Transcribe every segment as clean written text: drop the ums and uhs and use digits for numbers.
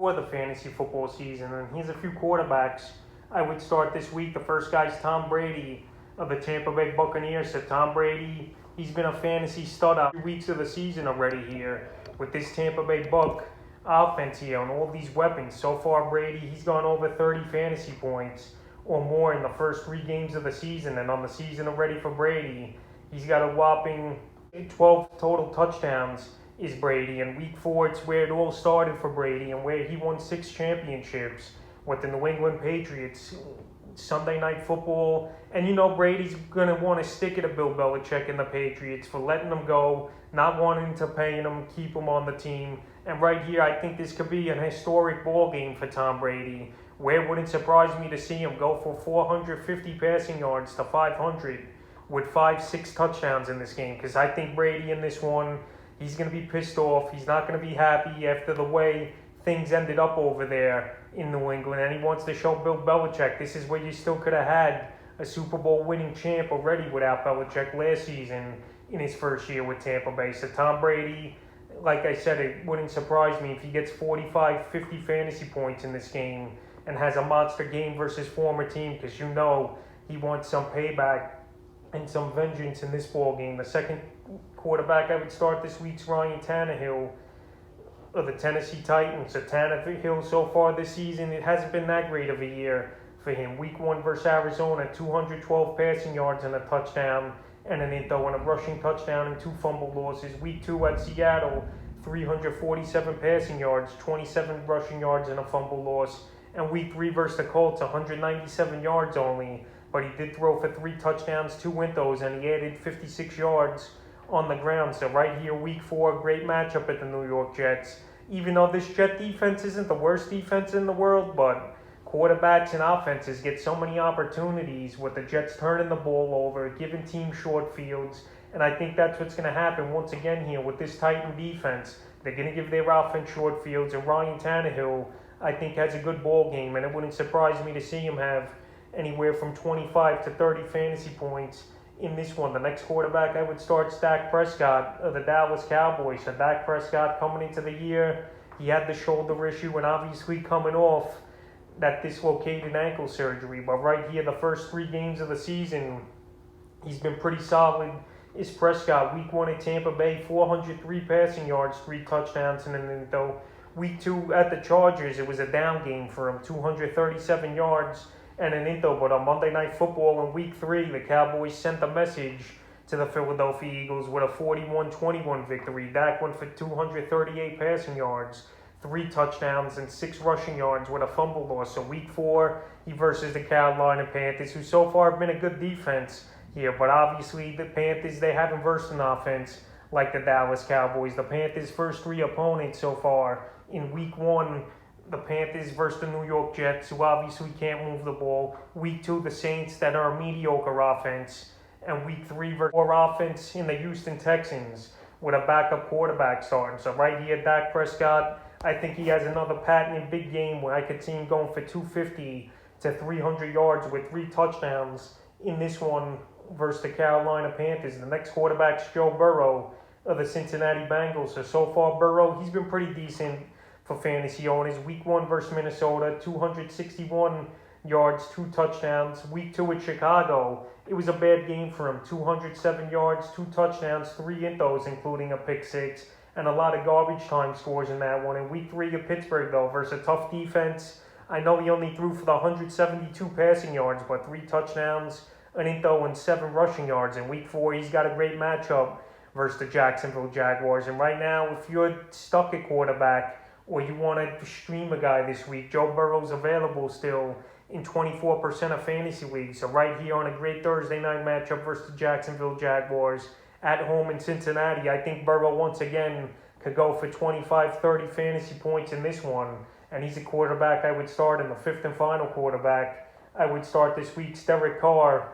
for the fantasy football season. And here's a few quarterbacks I would start this week. The first guy's Tom Brady of the Tampa Bay Buccaneers. So Tom Brady, he's been a fantasy stud out 3 weeks of the season already here with this Tampa Bay Buc offense here and all these weapons. So far, Brady, he's gone over 30 fantasy points or more in the first 3 games of the season. And on the season already for Brady, he's got a whopping 12 total touchdowns is Brady. And week 4, it's where it all started for Brady and where he won 6 championships with the New England Patriots. Sunday Night Football. And you know Brady's going to want to stick it to Bill Belichick and the Patriots for letting them go, not wanting to pay them, keep them on the team. And right here, I think this could be an historic ball game for Tom Brady, where it wouldn't surprise me to see him go for 450 passing yards to 500 with 5-6 touchdowns in this game. Because I think Brady in this one, he's going to be pissed off. He's not going to be happy after the way things ended up over there in New England. And he wants to show Bill Belichick this is where you still could have had a Super Bowl winning champ already without Belichick last season in his first year with Tampa Bay. So Tom Brady, like I said, it wouldn't surprise me if he gets 45, 50 fantasy points in this game and has a monster game versus former team, because you know he wants some payback and some vengeance in this ball game. The second quarterback I would start this week's Ryan Tannehill of the Tennessee Titans. So Tannehill so far this season, it hasn't been that great of a year for him. Week 1 versus Arizona, 212 passing yards and a touchdown and an intho and a rushing touchdown and 2 fumble losses. Week 2 at Seattle, 347 passing yards, 27 rushing yards and a fumble loss. And week 3 versus the Colts, 197 yards only. But he did throw for 3 touchdowns, 2 intros, and he added 56 yards on the ground. So right here, week 4, great matchup at the New York Jets. Even though this Jet defense isn't the worst defense in the world, but quarterbacks and offenses get so many opportunities with the Jets turning the ball over, giving teams short fields. And I think that's what's going to happen once again here with this Titan defense. They're going to give their offense short fields. And Ryan Tannehill, I think, has a good ball game. And it wouldn't surprise me to see him have anywhere from 25 to 30 fantasy points in this one. The next quarterback I would start is Dak Prescott of the Dallas Cowboys. So Dak Prescott coming into the year, he had the shoulder issue and obviously coming off that dislocated ankle surgery. But right here, the first 3 games of the season, he's been pretty solid. Is Prescott. Week 1 at Tampa Bay, 403 passing yards, 3 touchdowns, and then though week 2 at the Chargers, it was a down game for him, 237 yards and an intro. But on Monday Night Football in week 3, the Cowboys sent a message to the Philadelphia Eagles with a 41-21 victory. Dak went for 238 passing yards, 3 touchdowns, and 6 rushing yards with a fumble loss. So week 4, he versus the Carolina Panthers, who so far have been a good defense here. But obviously the Panthers, they haven't versed an offense like the Dallas Cowboys. The Panthers' first 3 opponents so far in week 1, the Panthers versus the New York Jets, who obviously can't move the ball. Week 2, the Saints, that are a mediocre offense. And week 3, versus offense in the Houston Texans with a backup quarterback starting. So right here, Dak Prescott, I think he has another patented big game where I could see him going for 250 to 300 yards with 3 touchdowns in this one versus the Carolina Panthers. The next quarterback's Joe Burrow of the Cincinnati Bengals. So far, Burrow, he's been pretty decent for fantasy owners. Week 1 versus Minnesota, 261 yards, 2 touchdowns. Week 2 at Chicago, it was a bad game for him. 207 yards, 2 touchdowns, 3 intros, including a pick 6, and a lot of garbage time scores in that one. In week 3 at Pittsburgh, though, versus a tough defense, I know he only threw for the 172 passing yards, but 3 touchdowns, an intro, and 7 rushing yards. In week 4, he's got a great matchup versus the Jacksonville Jaguars. And right now, if you're stuck at quarterback or you want to stream a guy this week, Joe Burrow's available still in 24% of fantasy leagues. So right here on a great Thursday night matchup versus the Jacksonville Jaguars at home in Cincinnati, I think Burrow once again could go for 25, 30 fantasy points in this one. And he's a quarterback I would start in the 5th and final quarterback. I would start this week's Derek Carr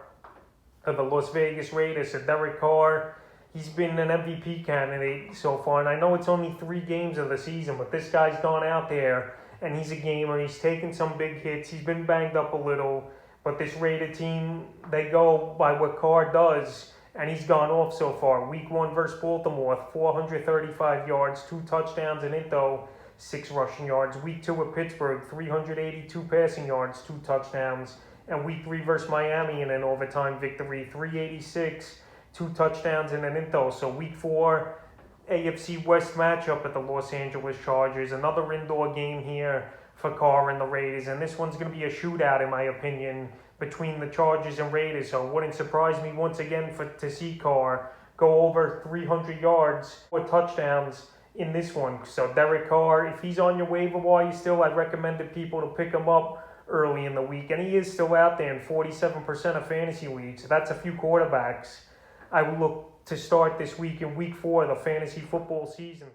of the Las Vegas Raiders. So Derek Carr, he's been an MVP candidate so far. And I know it's only 3 games of the season, but this guy's gone out there and he's a gamer. He's taken some big hits. He's been banged up a little. But this Raider team, they go by what Carr does. And he's gone off so far. Week 1 versus Baltimore, 435 yards, 2 touchdowns, and intro, 6 rushing yards. Week 2 at Pittsburgh, 382 passing yards, 2 touchdowns. And week 3 versus Miami in an overtime victory, 386, 2 touchdowns and an intel. So week 4, AFC West matchup at the Los Angeles Chargers. Another indoor game here for Carr and the Raiders. And this one's going to be a shootout, in my opinion, between the Chargers and Raiders. So it wouldn't surprise me once again to see Carr go over 300 yards or touchdowns in this one. So Derek Carr, if he's on your waiver wire still, I'd recommend to people to pick him up early in the week. And he is still out there in 47% of fantasy leagues. So that's a few quarterbacks I will look to start this week in week 4 of the fantasy football season.